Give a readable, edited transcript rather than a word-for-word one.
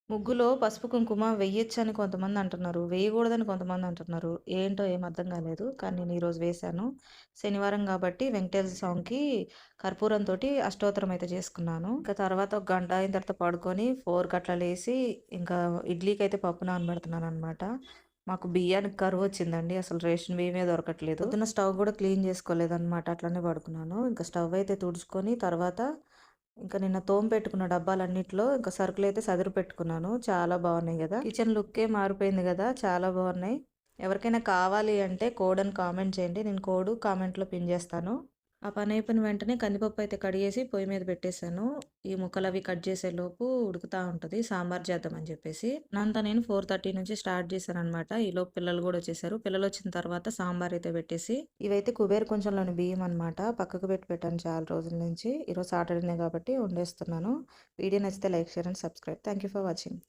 ముగ్గులో పసుపు, కుంకుమ వెయ్యొచ్చని కొంతమంది అంటున్నారు. వేయగూడదని కొంతమంది అంటున్నారు. ఏంటో ఏం అర్థం కాలేదు. కానీ నేను ఈరోజు వేశాను. శనివారం కాబట్టి వెంకటేశ్వర స్వామికి కర్పూరంతోటి అష్టోత్తరం అయితే చేసుకున్నాను. ఇంకా తర్వాత ఒక గంట అయిన తర్వాత పడుకొని 4కి అట్లా లేసి ఇంకా ఇడ్లీకైతే పప్పు నానబెడుతున్నాననమాట. మాకు బియ్యానికి కరువొచ్చిందండి. అసలు రేషన్ బియ్యమే దొరకట్లేదు. పొద్దున్న స్టవ్ కూడా క్లీన్ చేసుకోలేదనమాట. అట్లనే పడుకున్నాను. ఇంకా స్టవ్ అయితే తుడుచుకొని తర్వాత ఇంకా నిన్న తోమపెట్టుకున్న డబ్బాలన్నిట్లో ఇంకా సరుకులైతే సదిరి పెట్టుకున్నాను. చాలా బాగున్నాయి గదా! కిచెన్ లుక్కే మారిపోయింది గదా! చాలా బాగున్నాయి. ఎవరికైనా కావాలి అంటే కోడ్ అని కామెంట్ చేయండి. నేను కోడ్ కామెంట్‌లో పిన్ చేస్తాను. ఆ పని అయిపోయిన వెంటనే కందిపప్పు అయితే కడిగేసి పొయ్యి మీద పెట్టేశాను. ఈ ముక్కలవి కట్ చేసేలోపు ఉడుకుతా ఉంటది. సాంబార్ చేద్దామని చెప్పేసి. అంతా నేను 4:30 నుంచి స్టార్ట్ చేశాననమాట. ఈలోపు పిల్లలు కూడా వచ్చేసారు. పిల్లలొచ్చిన తర్వాత సాంబార్ అయితే పెట్టేసి ఇవైతే కుబేర్ కొంచెంలోని బియ్యం అనమాట. పక్కకు పెట్టి పెట్టాను చాలా రోజుల నుంచి. ఈరోజు సాటర్డేనే కాబట్టి వండేస్తున్నాను. వీడియో నచ్చితే like, share and subscribe. Thank you for watching.